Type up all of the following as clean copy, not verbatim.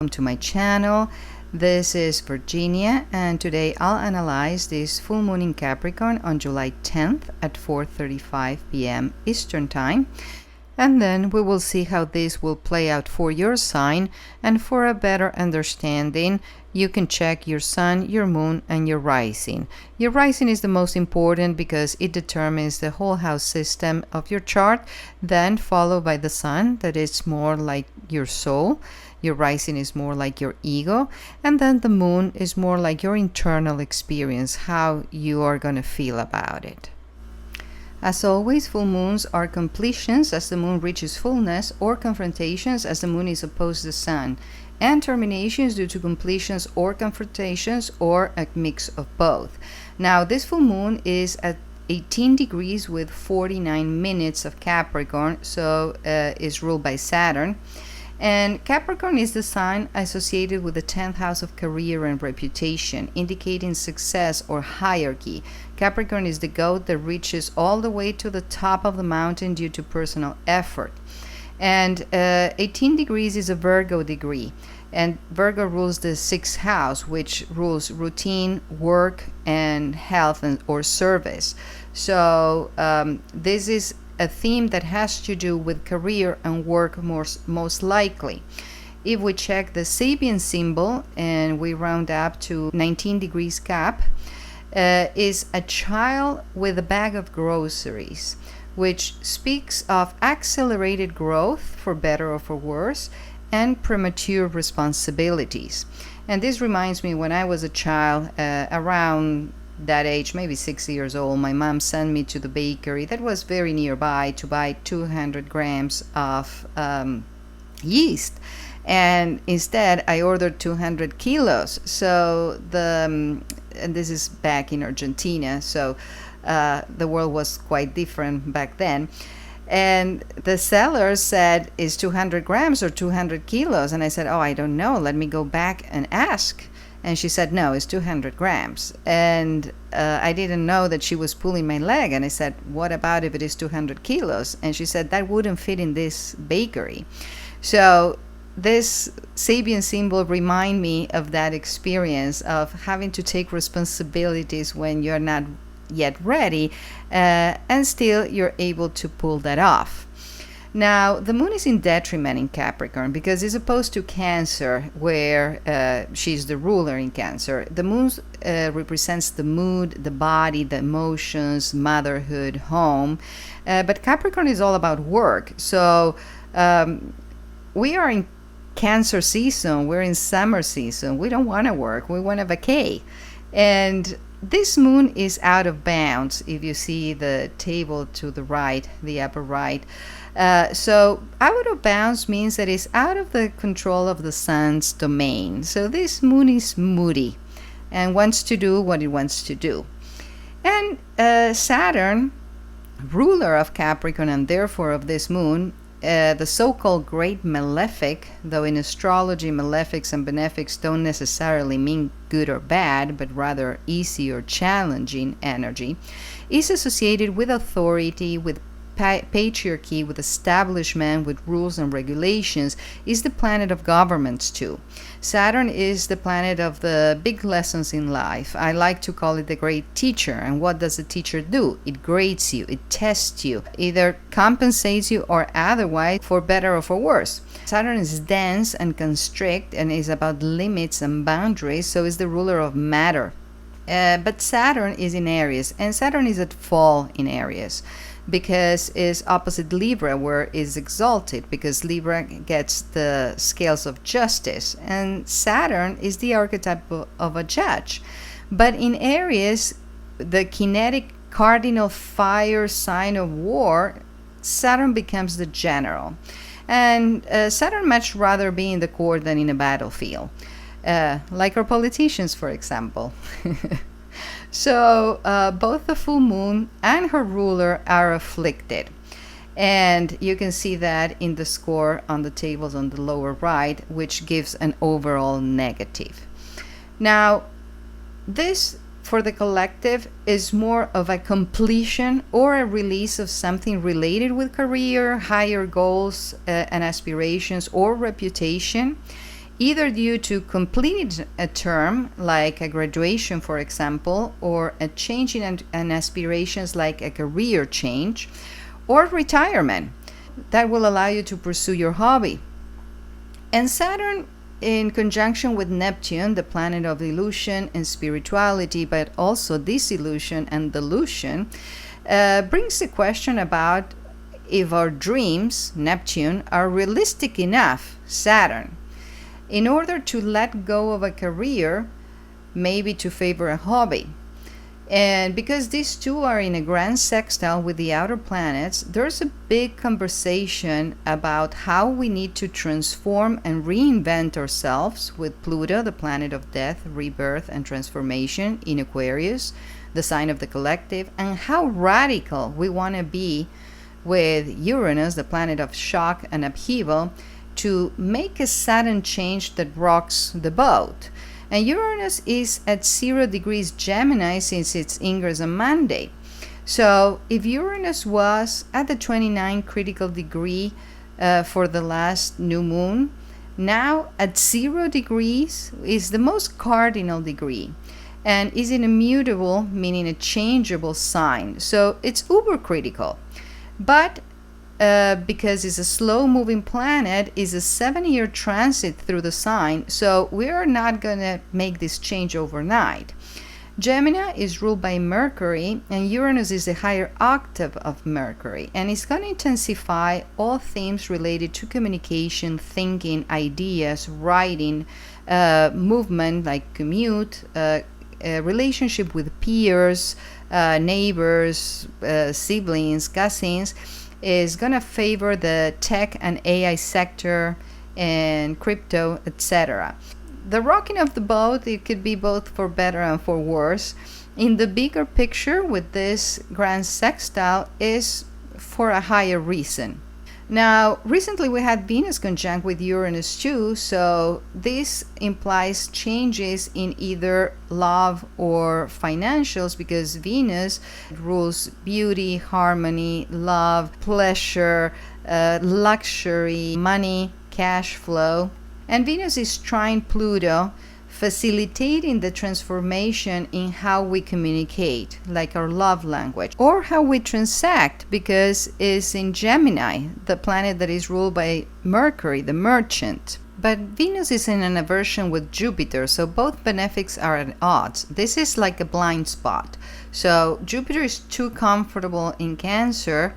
welcome to my channel. This is Virginia, and today I'll analyze this full moon in Capricorn on July 10th at 4:35 p.m. Eastern Time. And then we will see how this will play out for your sign, and for a better understanding, you can check your sun, your moon, and your rising. Your rising is the most important because it determines the whole house system of your chart, then followed by the sun, that is more like your soul. Your rising is more like your ego, and then the moon is more like your internal experience, how you are going to feel about it. As always, full moons are completions as the moon reaches fullness, or confrontations as the moon is opposed to the sun, and terminations due to completions or confrontations, or a mix of both. Now, this full moon is at 18 degrees with 49 minutes of Capricorn, so is ruled by Saturn. And Capricorn is the sign associated with the 10th house of career and reputation, indicating success or hierarchy. Capricorn is the goat that reaches all the way to the top of the mountain due to personal effort. And 18 degrees is a Virgo degree. And Virgo rules the 6th house, which rules routine, work, and health or service. So this is a theme that has to do with career and work most likely. If we check the Sabian symbol and we round up to 19 degrees Cap, is a child with a bag of groceries, which speaks of accelerated growth, for better or for worse, and premature responsibilities. And this reminds me, when I was a child, around that age, maybe 6 years old, my mom sent me to the bakery that was very nearby to buy 200 grams of yeast, and instead I ordered 200 kilos. So and this is back in Argentina, so the world was quite different back then. And the seller said, is 200 grams or 200 kilos? And I said, oh, I don't know, let me go back and ask. And she said, no, it's 200 grams. And I didn't know that she was pulling my leg. And I said, what about if it is 200 kilos? And she said, that wouldn't fit in this bakery. So this Sabian symbol remind me of that experience of having to take responsibilities when you're not yet ready, and still you're able to pull that off. Now, the moon is in detriment in Capricorn because it's opposed to Cancer, where she's the ruler in Cancer. The moon represents the mood, the body, the emotions, motherhood, home. But Capricorn is all about work. So we are in Cancer season. We're in summer season. We don't want to work. We want to vacay. And this moon is out of bounds if you see the table to the right, the upper right. So out of bounds means that it's out of the control of the sun's domain. So this moon is moody and wants to do what it wants to do. And Saturn, ruler of Capricorn and therefore of this moon, the so-called great malefic, though in astrology malefics and benefics don't necessarily mean good or bad, but rather easy or challenging energy, is associated with authority, with patriarchy, with establishment, with rules and regulations, is the planet of governments too. Saturn is the planet of the big lessons in life. I like to call it the great teacher. And what does the teacher do? It grades you, it tests you, either compensates you or otherwise, for better or for worse. Saturn is dense and constrict and is about limits and boundaries, so is the ruler of matter. But Saturn is in Aries, and Saturn is at fall in Aries, because it's opposite Libra, where it's exalted, because Libra gets the scales of justice, and Saturn is the archetype of a judge. But in Aries, the kinetic cardinal fire sign of war, Saturn becomes the general. And Saturn much rather be in the court than in a battlefield, like our politicians, for example. So both the full moon and her ruler are afflicted. And you can see that in the score on the tables on the lower right, which gives an overall negative. Now, this for the collective is more of a completion or a release of something related with career, higher goals and aspirations, or reputation. either due to completing a term, like a graduation, for example, or a change in an aspirations, like a career change, or retirement. That will allow you to pursue your hobby. And Saturn, in conjunction with Neptune, the planet of illusion and spirituality, but also disillusion and delusion, brings the question about if our dreams, Neptune, are realistic enough, Saturn, in order to let go of a career, maybe to favor a hobby. And because these two are in a grand sextile with the outer planets, there's a big conversation about how we need to transform and reinvent ourselves with Pluto, the planet of death, rebirth, and transformation in Aquarius, the sign of the collective, and how radical we want to be with Uranus, the planet of shock and upheaval, to make a sudden change that rocks the boat. And Uranus is at 0 degrees Gemini since its ingress on Monday. So if Uranus was at the 29 critical degree for the last new moon, now at 0 degrees is the most cardinal degree and is an immutable, meaning a changeable sign. So it's uber critical. But because it's a slow-moving planet, is a 7-year transit through the sign, so we are not going to make this change overnight. Gemini is ruled by Mercury, and Uranus is a higher octave of Mercury, and it's going to intensify all themes related to communication, thinking, ideas, writing, movement like commute, relationship with peers, neighbors, siblings, cousins, is going to favor the tech and AI sector and crypto, etc. The rocking of the boat, it could be both for better and for worse. In the bigger picture with this grand sextile is for a higher reason. Now, recently we had Venus conjunct with Uranus too, so this implies changes in either love or financials, because Venus rules beauty, harmony, love, pleasure, luxury, money, cash flow. And Venus is trine Pluto, facilitating the transformation in how we communicate, like our love language, or how we transact, because it's in Gemini, the planet that is ruled by Mercury, the merchant. But Venus is in an aversion with Jupiter, so both benefics are at odds. This is like a blind spot. So Jupiter is too comfortable in Cancer,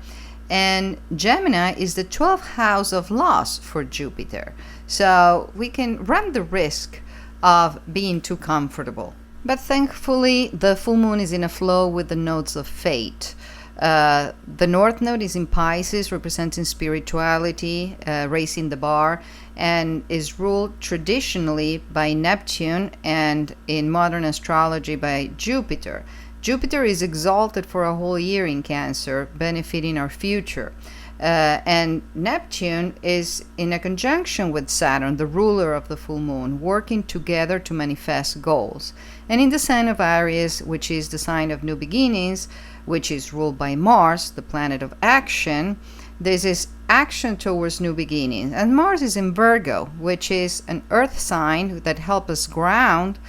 and Gemini is the 12th house of loss for Jupiter. So we can run the risk of being too comfortable. But thankfully, the full moon is in a flow with the nodes of fate. The North Node is in Pisces, representing spirituality, raising the bar, and is ruled traditionally by Neptune and in modern astrology by Jupiter. Jupiter is exalted for a whole year in Cancer, benefiting our future. And Neptune is in a conjunction with Saturn, the ruler of the full moon, working together to manifest goals. And in the sign of Aries, which is the sign of new beginnings, which is ruled by Mars, the planet of action, this is action towards new beginnings. And Mars is in Virgo, which is an earth sign that helps us ground.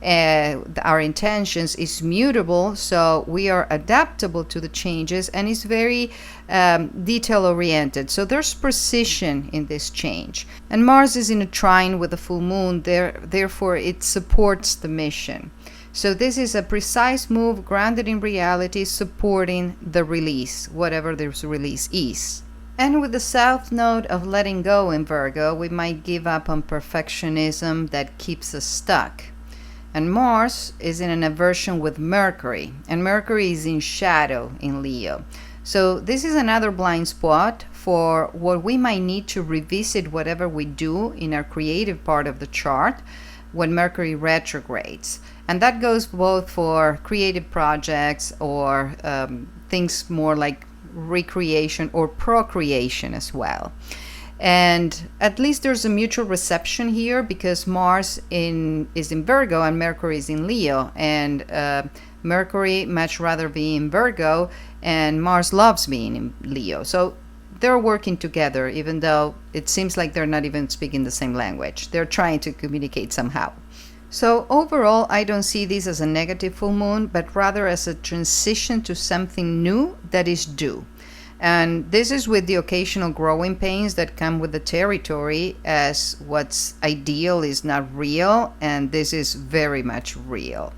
Our intentions is mutable, so we are adaptable to the changes, and is very detail oriented, so there's precision in this change. And Mars is in a trine with the full moon, therefore it supports the mission. So this is a precise move, grounded in reality, supporting the release, whatever this release is. And with the south node of letting go in Virgo, we might give up on perfectionism that keeps us stuck. And Mars is in an aversion with Mercury, and Mercury is in shadow in Leo. So this is another blind spot for what we might need to revisit whatever we do in our creative part of the chart when Mercury retrogrades. And that goes both for creative projects or things more like recreation or procreation as well. And at least there's a mutual reception here, because Mars is in Virgo and Mercury is in Leo, and Mercury much rather be in Virgo, and Mars loves being in Leo. So they're working together, even though it seems like they're not even speaking the same language. They're trying to communicate somehow. So overall, I don't see this as a negative full moon, but rather as a transition to something new that is due. And this is with the occasional growing pains that come with the territory, as what's ideal is not real, and this is very much real.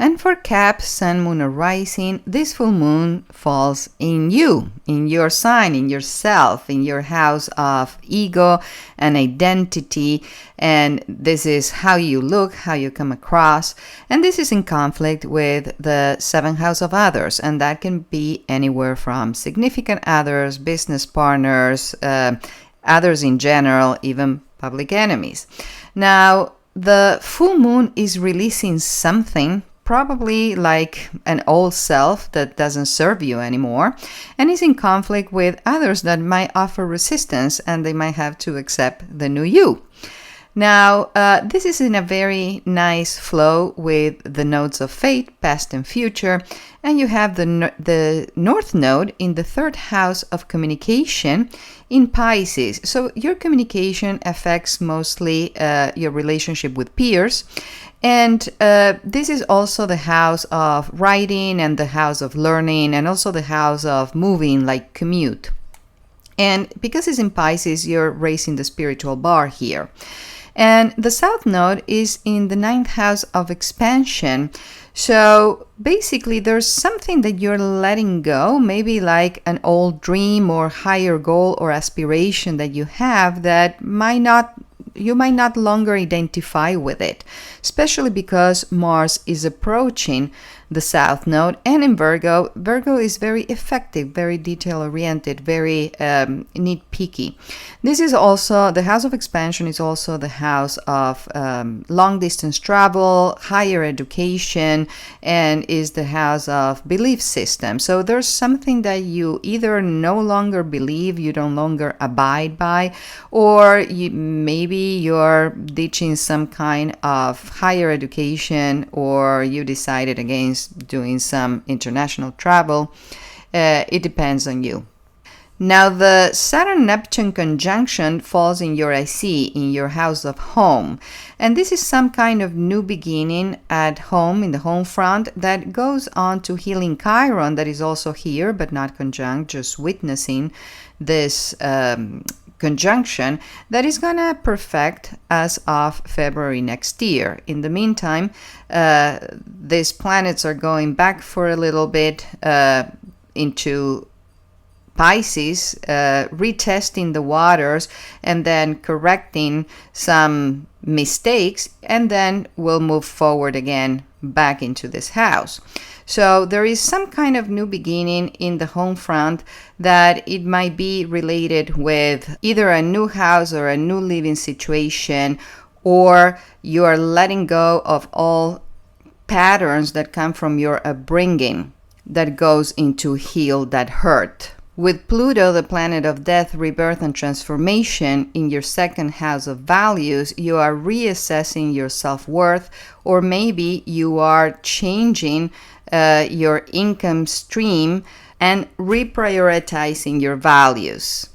And for Cap, Sun, Moon, or Rising, this full moon falls in you, in your sign, in yourself, in your house of ego and identity. And this is how you look, how you come across. And this is in conflict with the 7th house of others. And that can be anywhere from significant others, business partners, others in general, even public enemies. Now, the full moon is releasing something, probably like an old self that doesn't serve you anymore, and is in conflict with others that might offer resistance, and they might have to accept the new you. Now, this is in a very nice flow with the nodes of fate, past and future, and you have the North Node in the 3rd house of communication in Pisces. So your communication affects mostly your relationship with peers. And this is also the house of writing and the house of learning and also the house of moving, like commute. And because it's in Pisces, you're raising the spiritual bar here. And the South Node is in the 9th house of expansion. So basically, there's something that you're letting go, maybe like an old dream or higher goal or aspiration that you have that you might not longer identify with it, especially because Mars is approaching the South Node. And in Virgo, Virgo is very effective, very detail-oriented, very nitpicky. This is also, the house of expansion is also the house of long-distance travel, higher education, and is the house of belief system. So there's something that you either no longer believe, you no longer abide by, or maybe you're ditching some kind of higher education, or you decided against doing some international travel. It depends on you. Now, the Saturn-Neptune conjunction falls in your IC, in your house of home. And this is some kind of new beginning at home, in the home front, that goes on to healing Chiron, that is also here, but not conjunct, just witnessing this conjunction that is going to perfect as of February next year. In the meantime, these planets are going back for a little bit into Pisces, retesting the waters and then correcting some mistakes, and then we'll move forward again back into this house. So there is some kind of new beginning in the home front that it might be related with either a new house or a new living situation, or you are letting go of all patterns that come from your upbringing that goes into heal that hurt. With Pluto, the planet of death, rebirth, and transformation, in your 2nd house of values, you are reassessing your self-worth, or maybe you are changing your income stream and reprioritizing your values.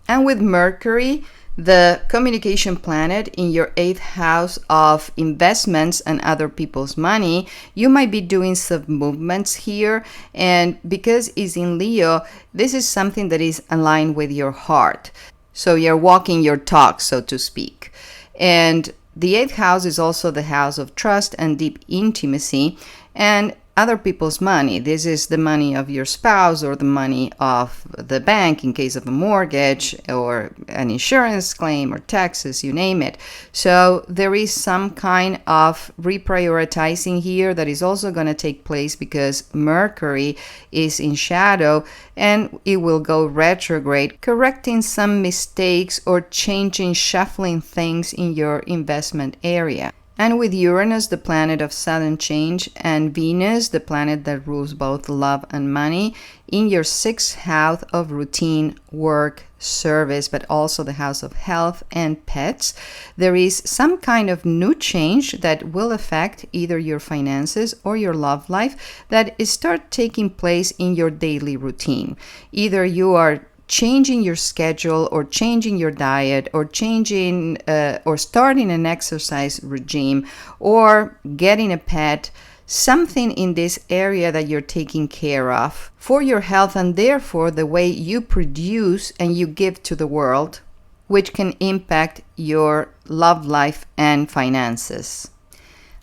And with Mercury, the communication planet, in your 8th house of investments and other people's money, you might be doing some movements here. And because it's in Leo, this is something that is aligned with your heart. So you're walking your talk, so to speak. And the 8th house is also the house of trust and deep intimacy and other people's money. This is the money of your spouse or the money of the bank in case of a mortgage or an insurance claim or taxes, you name it. So there is some kind of reprioritizing here that is also going to take place because Mercury is in shadow and it will go retrograde, correcting some mistakes or changing, shuffling things in your investment area. And with Uranus, the planet of sudden change, and Venus, the planet that rules both love and money, in your 6th house of routine, work, service, but also the house of health and pets, there is some kind of new change that will affect either your finances or your love life that is start taking place in your daily routine. Either you are changing your schedule or changing your diet or changing or starting an exercise regime or getting a pet, something in this area that you're taking care of for your health and therefore the way you produce and you give to the world, which can impact your love life and finances.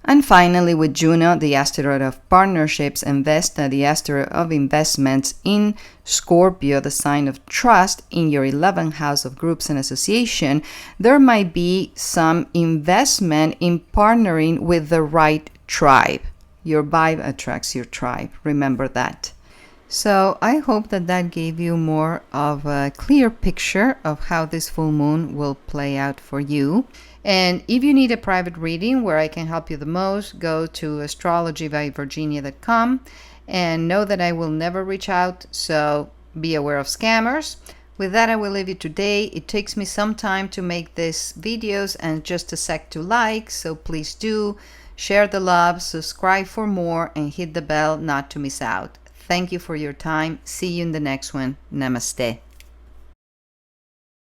And finally, with Juno, the asteroid of partnerships, and Vesta, the asteroid of investments, in Scorpio, the sign of trust, in your 11th house of groups and association, there might be some investment in partnering with the right tribe. Your vibe attracts your tribe. Remember that. So I hope that gave you more of a clear picture of how this full moon will play out for you. And if you need a private reading where I can help you the most, go to astrologybyvirginia.com and know that I will never reach out, so be aware of scammers. With that, I will leave you today. It takes me some time to make these videos and just a sec to like, so please do share the love, subscribe for more, and hit the bell not to miss out. Thank you for your time. See you in the next one. Namaste.